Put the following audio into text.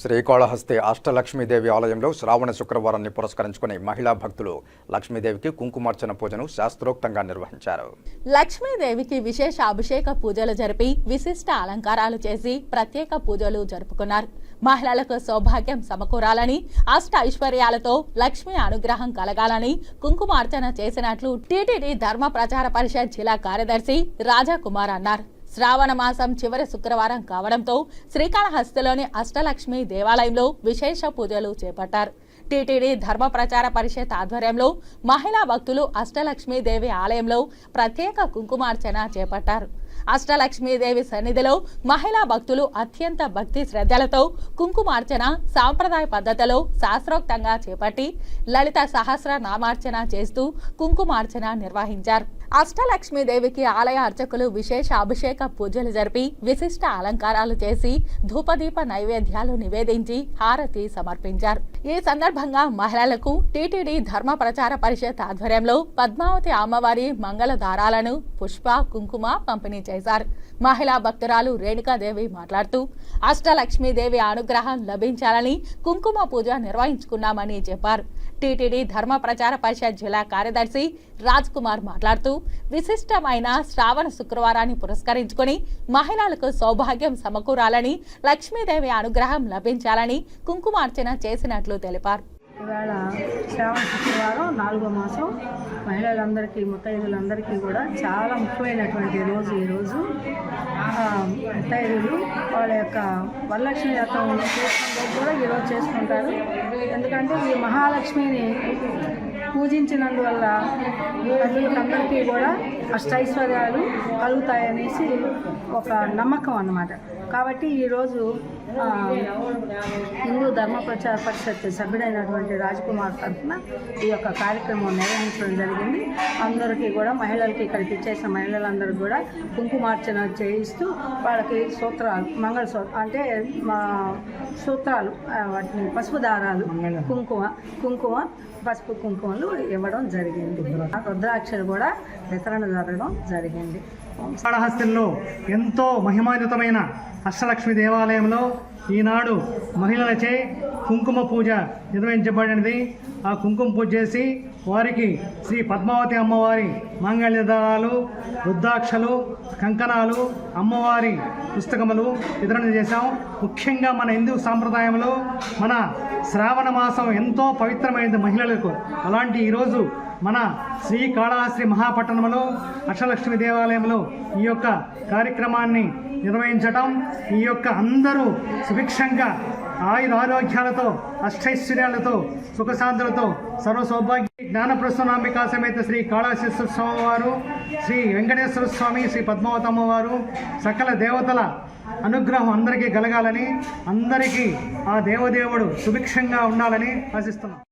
శ్రీకాళహస్తి అష్టలక్ష్మీదేవి ఆలయంలో శ్రావణ శుక్రవారాన్ని పురస్కరించుకుని మహిళా భక్తులు లక్ష్మీదేవికి కుంకుమార్చన పూజను శాస్త్రోక్తంగా నిర్వహించారు. లక్ష్మీదేవికి విశేష అభిషేక పూజలు జరిపి విశిష్ట అలంకారాలు చేసి ప్రత్యేక పూజలు జరుపుకున్నారు. మహిళలకు సౌభాగ్యం సమకూరాలని, అష్ట ఐశ్వర్యాలతో లక్ష్మీ అనుగ్రహం కలగాలని కుంకుమార్చన చేసినట్లు టీటీడీ ధర్మ ప్రచార పరిషత్ జిల్లా కార్యదర్శి రాజాకుమార్ అన్నారు. శ్రావణ మాసం చివరి శుక్రవారం కావడంతో శ్రీకాళహస్తిలోని అష్టలక్ష్మి దేవాలయంలో విశేష పూజలు చేపట్టారు. టీటీడీ ధర్మ ప్రచార పరిషత్ ఆధ్వర్యంలో మహిళా భక్తులు అష్టలక్ష్మీదేవి ఆలయంలో ప్రత్యేక కుంకుమార్చన చేపట్టారు. అష్టలక్ష్మీదేవి సన్నిధిలో మహిళా భక్తులు అత్యంత భక్తి శ్రద్ధలతో కుంకుమార్చన సాంప్రదాయ పద్ధతిలో శాస్త్రోక్తంగా చేపట్టి లలిత సహస్ర నామార్చన చేస్తూ కుంకుమార్చన నిర్వహించారు. అష్టలక్ష్మీదేవికి ఆలయ అర్చకులు విశేష అభిషేక పూజలు జరిపి విశిష్ట అలంకారాలు చేసి ధూపదీప నైవేద్యాలు నివేదించి హారతి సమర్పించారు. ఈ సందర్భంగా మహిళలకు టీటీడీ ధర్మ ప్రచార పరిషత్ ఆధ్వర్యంలో పద్మావతి అమ్మవారి మంగళ దారాలను పుష్ప కుంకుమ పంపిణీ చేశారు. మహిళా భక్తురాలు రేణుకాదేవి మాట్లాడుతూ అష్టలక్ష్మీదేవి అనుగ్రహం లభించాలని కుంకుమ పూజ నిర్వహించుకున్నామని చెప్పారు. టీటీడీ ధర్మ ప్రచార పరిషత్ జిల్లా కార్యదర్శి రాజ్ కుమార్ మాట్లాడుతూ విశిష్టమైన శ్రావణ శుక్రవారాన్ని పురస్కరించుకుని మహిళలకు సౌభాగ్యం సమకూరాలని, లక్ష్మీదేవి అనుగ్రహం లభించాలని కుంకుమార్చన చేసినట్లు తెలిపారు. ఇవాళ శ్రావణ శుక్రవారం 4వ మాసం. మహిళలందరికీ, ముత్తైదులందరికీ కూడా చాలా ముఖ్యమైనటువంటి రోజు. ఈరోజు ముత్తైదులు వాళ్ళ యొక్క వరలక్ష్మి వ్రతం చేసుకునేది కూడా ఈరోజు చేసుకుంటారు. ఎందుకంటే ఈ మహాలక్ష్మిని పూజించినందువల్ల ప్రజలకందరికీ కూడా అష్టైశ్వర్యాలు కలుగుతాయనేసి ఒక నమ్మకం అన్నమాట. కాబట్టి ఈరోజు హిందూ ధర్మ ప్రచార పరిషత్ సభ్యుడైనటువంటి రాజ్కుమార్ తరఫున ఈ యొక్క కార్యక్రమం నిర్వహించడం జరిగింది. అందరికీ కూడా మహిళలకి ఇక్కడికి ఇచ్చేసిన మహిళలందరూ కూడా కుంకుమార్చన చేయిస్తూ వాళ్ళకి సూత్రాలు, అంటే సూత్రాలు, వాటిని పసుపు దారాలు, కుంకుమ పసుపు కుంకుమలు ఇవ్వడం జరిగింది. రుద్రాక్షలు కూడా వితరణ జరగడం జరిగింది. శ్రీకాళహస్తిలో ఎంతో మహిమాన్వితమైన అష్టలక్ష్మి దేవాలయంలో ఈనాడు మహిళలచే కుంకుమ పూజ నిర్వహించబడినది. ఆ కుంకుమ పూజ చేసి వారికి శ్రీ పద్మావతి అమ్మవారి మాంగళ్య దారాలు, రుద్రాక్షలు, కంకణాలు, అమ్మవారి పుస్తకములు వితరణ చేశాం. ముఖ్యంగా మన హిందూ సాంప్రదాయంలో మన శ్రావణ మాసం ఎంతో పవిత్రమైనది మహిళలకు. అలాంటి ఈరోజు మన శ్రీకాళహస్తి మహాపట్టణంలో అష్టలక్ష్మి దేవాలయంలో ఈ యొక్క కార్యక్రమాన్ని నిర్వహించటం, ఈ యొక్క అందరూ సుభిక్షంగా ఆయురారోగ్యాలతో, అష్టైశ్వర్యాలతో, సుఖశాంతులతో, సర్వసౌభాగ్య జ్ఞానప్రసన్నాంబికా సమేత శ్రీ కాళహస్తీశ్వర స్వామి వారు, శ్రీ వెంకటేశ్వర స్వామి, శ్రీ పద్మావతి అమ్మవారు, సకల దేవతల అనుగ్రహం అందరికీ కలగాలని, అందరికీ ఆ దేవదేవుడు సుభిక్షంగా ఉండాలని ఆశిస్తున్నాం.